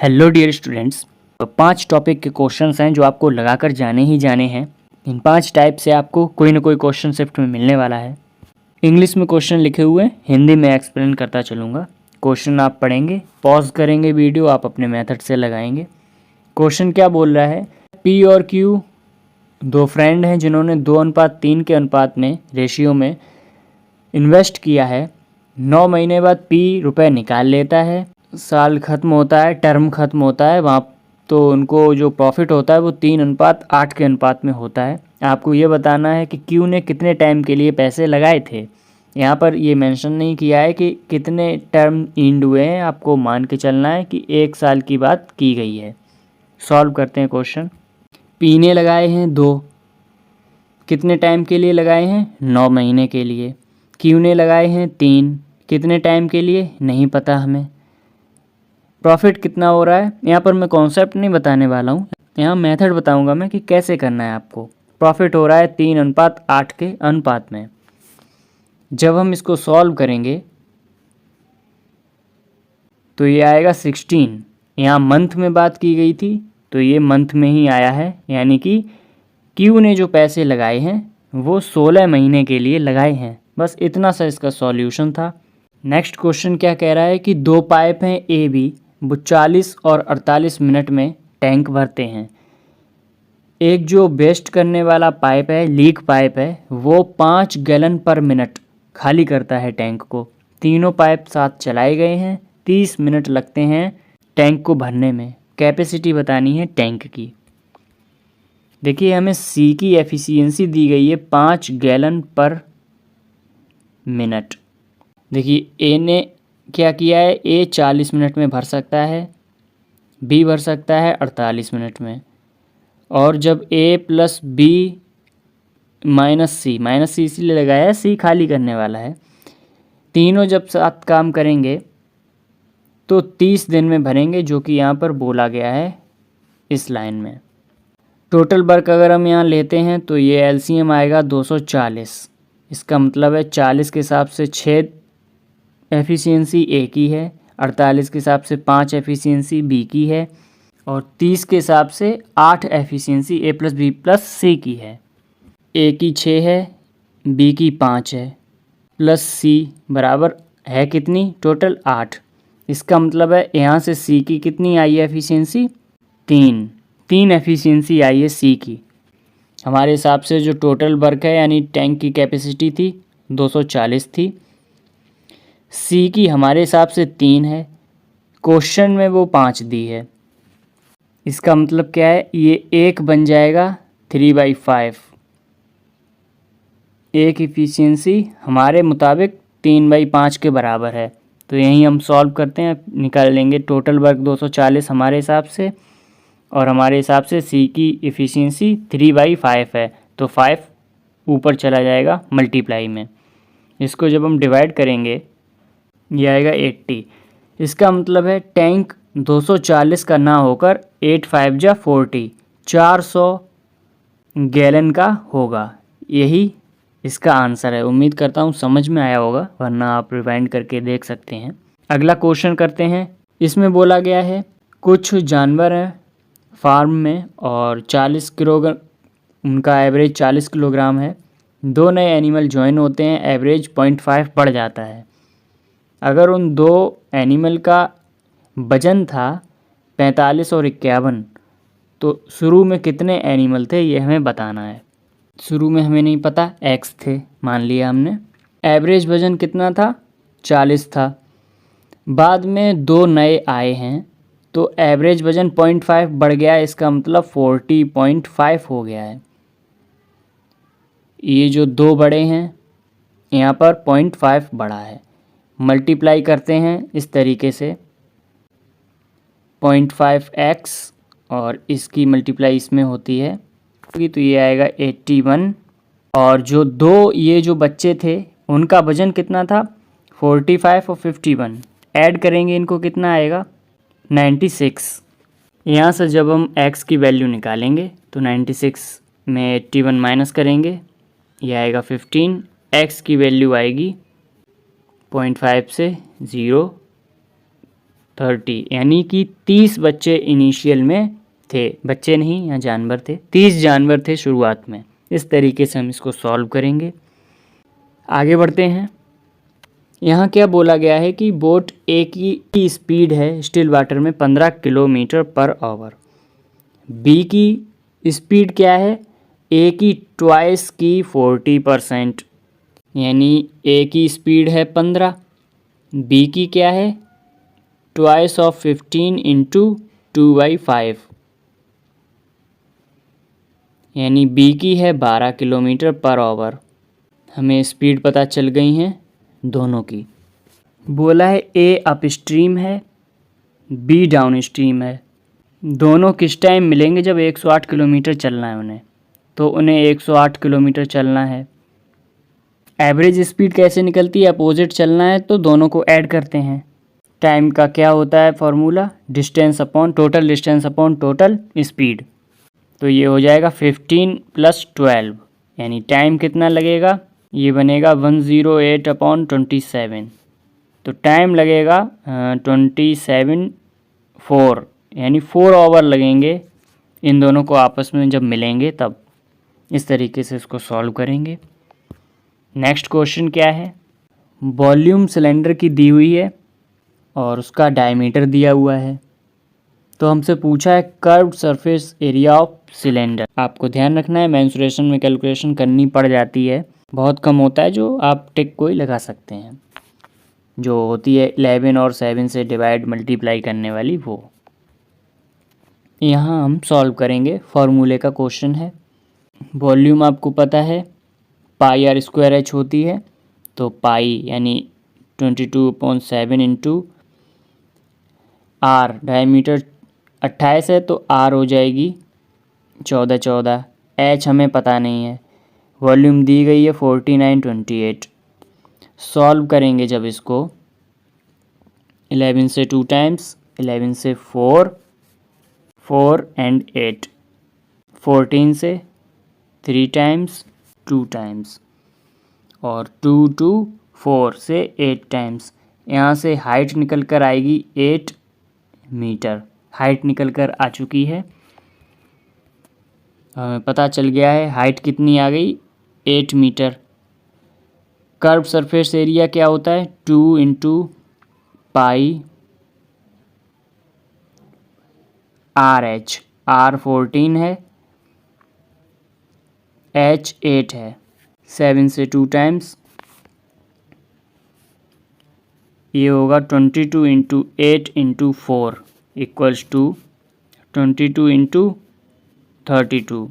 Hello dear students, 5 topic के questions हैं जो आपको लगाकर जाने ही जाने हैं। इन 5 टाइप से आपको कोई ना कोई क्वेश्चन शिफ्ट में मिलने वाला है। इंग्लिश में क्वेश्चन लिखे हुए, हिंदी में एक्सप्लेन करता चलूँगा। क्वेश्चन आप पढ़ेंगे, पॉज करेंगे वीडियो, आप अपने मेथड से लगाएंगे। क्वेश्चन क्या बोल रहा है? पी और क्यू दो फ्रेंड हैं जिन्होंने 2:3 के अनुपात में रेशियो में इन्वेस्ट किया है। 9 महीने बाद पी रुपए निकाल लेता है। साल ख़त्म होता है, टर्म ख़त्म होता है, वहाँ तो उनको जो प्रॉफिट होता है वो 3:8 के अनुपात में होता है। आपको ये बताना है कि क्यू ने कितने टाइम के लिए पैसे लगाए थे। यहाँ पर ये मेंशन नहीं किया है कि कितने टर्म एंड हुए हैं, आपको मान के चलना है कि 1 साल की बात की गई है। सॉल्व करते हैं क्वेश्चन। पी ने लगाए हैं 2, कितने टाइम के लिए लगाए हैं? 9 महीने के लिए। क्यू ने लगाए हैं 3, कितने टाइम के लिए? नहीं पता हमें। प्रॉफिट कितना हो रहा है? यहाँ पर मैं कॉन्सेप्ट नहीं बताने वाला हूँ, यहाँ मेथड बताऊँगा मैं कि कैसे करना है आपको। प्रॉफिट हो रहा है 3:8 के अनुपात में। जब हम इसको सॉल्व करेंगे तो ये आएगा 16। यहाँ मंथ में बात की गई थी तो ये मंथ में ही आया है, यानी कि क्यू ने जो पैसे लगाए हैं वो 16 महीने के लिए लगाए हैं। बस इतना सा इसका सॉल्यूशन था। नेक्स्ट क्वेश्चन क्या कह रहा है कि 2 पाइप हैं ए बी, वो 40 और 48 मिनट में टैंक भरते हैं। एक जो वेस्ट करने वाला पाइप है, लीक पाइप है, वो 5 गैलन पर मिनट खाली करता है टैंक को। तीनों पाइप साथ चलाए गए हैं, 30 मिनट लगते हैं टैंक को भरने में। कैपेसिटी बतानी है टैंक की। देखिए हमें सी की एफिशिएंसी दी गई है 5 गैलन पर मिनट। देखिए ए ने क्या किया है? ए 40 मिनट में भर सकता है, बी भर सकता है 48 मिनट में। और जब ए प्लस बी माइनस सी इसीलिए लगाया है, सी खाली करने वाला है। तीनों जब साथ काम करेंगे तो 30 दिन में भरेंगे, जो कि यहाँ पर बोला गया है इस लाइन में। टोटल वर्क अगर हम यहाँ लेते हैं तो ये एलसीएम आएगा 240। इसका मतलब है 40 के हिसाब से 6 एफिशिएंसी ए की है, 48 के हिसाब से 5 एफिशिएंसी बी की है, और 30 के हिसाब से 8 एफिशिएंसी ए प्लस बी प्लस सी की है। ए की 6 है, बी की 5 है, प्लस सी बराबर है कितनी? टोटल 8। इसका मतलब है यहाँ से सी की कितनी आई है एफिशिएंसी? 3 एफिशिएंसी आई है सी की। हमारे हिसाब से जो टोटल वर्क है यानी टैंक की कैपेसिटी थी 240 थी। सी की हमारे हिसाब से 3 है, क्वेश्चन में वो 5 दी है। इसका मतलब क्या है? ये 1 बन जाएगा 3/5। एक इफिशियंसी हमारे मुताबिक 3/5 के बराबर है। तो यहीं हम सॉल्व करते हैं, निकाल लेंगे टोटल वर्क 240 हमारे हिसाब से, और हमारे हिसाब से सी की इफिशियंसी 3/5 है, तो 5 ऊपर चला जाएगा मल्टीप्लाई में। इसको जब हम डिवाइड करेंगे ये आएगा 80। इसका मतलब है टैंक 240 का ना होकर 8 5 जा 40, 400 गैलन का होगा। यही इसका आंसर है। उम्मीद करता हूँ समझ में आया होगा, वरना आप रिवाइंड करके देख सकते हैं। अगला क्वेश्चन करते हैं। इसमें बोला गया है कुछ जानवर हैं फार्म में और 40 किलोग्राम, उनका एवरेज 40 किलोग्राम है। 2 नए एनिमल ज्वाइन होते हैं, एवरेज 0.5 बढ़ जाता है। अगर उन 2 एनिमल का वजन था 45 और 51, तो शुरू में कितने एनिमल थे ये हमें बताना है। शुरू में हमें नहीं पता, एक्स थे मान लिया हमने। एवरेज वजन कितना था? 40 था। बाद में 2 नए आए हैं तो एवरेज वजन 0.5 बढ़ गया, इसका मतलब 40.5 हो गया है। ये जो 2 बड़े हैं यहाँ पर 0.5 बढ़ा है। मल्टीप्लाई करते हैं इस तरीके से 0.5x और इसकी मल्टीप्लाई इसमें होती है तो ये आएगा 81। और जो 2 ये जो बच्चे थे उनका वजन कितना था? 45 और 51, ऐड करेंगे इनको कितना आएगा? 96। यहाँ से जब हम x की वैल्यू निकालेंगे तो 96 में 81 माइनस करेंगे, ये आएगा 15। x की वैल्यू आएगी 0.5 से 0, 30, यानी कि 30 बच्चे इनिशियल में थे, बच्चे नहीं यहाँ जानवर थे, 30 जानवर थे शुरुआत में। इस तरीके से हम इसको सॉल्व करेंगे। आगे बढ़ते हैं। यहाँ क्या बोला गया है कि बोट ए की स्पीड है स्टिल वाटर में 15 किलोमीटर पर आवर। बी की स्पीड क्या है? ए की ट्वाइस की 40%, यानी ए की स्पीड है 15, बी की क्या है? ट्वाइस ऑफ 15 इंटू 2/5, यानी बी की है 12 किलोमीटर पर आवर। हमें स्पीड पता चल गई हैं दोनों की। बोला है ए अप स्ट्रीम है, बी डाउन स्ट्रीम है। दोनों किस टाइम मिलेंगे? जब 108 किलोमीटर चलना है उन्हें, तो उन्हें 108 किलोमीटर चलना है। एवरेज स्पीड कैसे निकलती है? अपोजिट चलना है तो दोनों को ऐड करते हैं। टाइम का क्या होता है formula? Distance upon total distance upon total speed. तो ये हो जाएगा 15 + 12, यानी टाइम कितना लगेगा? ये बनेगा 108 अपॉन 27। तो टाइम लगेगा 4 यानी 4 आवर लगेंगे इन दोनों को आपस में जब मिलेंगे तब। इस तरीके से इसको सॉल्व करेंगे। नेक्स्ट क्वेश्चन क्या है? वॉल्यूम सिलेंडर की दी हुई है और उसका डायमीटर दिया हुआ है। तो हमसे पूछा है curved surface area of cylinder. आपको ध्यान रखना है मेंसुरेशन में कैलकुलेशन करनी पड़ जाती है, बहुत कम होता है जो आप टिक कोई लगा सकते हैं, जो होती है 11 और 7 से डिवाइड मल्टीप्लाई करने वाली वो। यहाँ हम सॉल्व करेंगे। फॉर्मूले का क्वेश्चन है। वॉल्यूम आपको पता है πr² होती है, तो पाई यानी 22/7 इंटू आर, डायमीटर 28 है तो आर हो जाएगी 14। एच हमें पता नहीं है। वॉल्यूम दी गई है 4928। सॉल्व करेंगे जब इसको 11 से 2 टाइम्स, 11 से 4 एंड 8, 14 से 3 टाइम्स 2 टाइम्स, और 2 to 4 से 8 टाइम्स। यहाँ से हाइट निकल कर आएगी 8 मीटर। हाइट निकल कर आ चुकी है, हमें पता चल गया है हाइट कितनी आ गई? 8 मीटर। कर्व सरफेस एरिया क्या होता है? 2 इंटू पाई RH। R 14 है, H 8 है। 7 से 2 टाइम्स, ये होगा 22 into 8 into 4 equals to 22 into 32।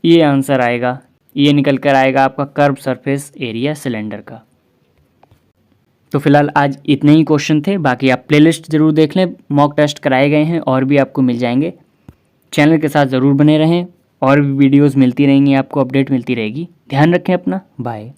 ये आंसर आएगा, ये निकल कर आएगा आपका कर्व सरफेस एरिया सिलेंडर का। तो फिलहाल आज इतने ही क्वेश्चन थे, बाकी आप प्लेलिस्ट ज़रूर देख लें, मॉक टेस्ट कराए गए हैं और भी आपको मिल जाएंगे। चैनल के साथ ज़रूर बने रहें, और भी वीडियोस मिलती रहेंगी, आपको अपडेट मिलती रहेगी। ध्यान रखें अपना, बाय।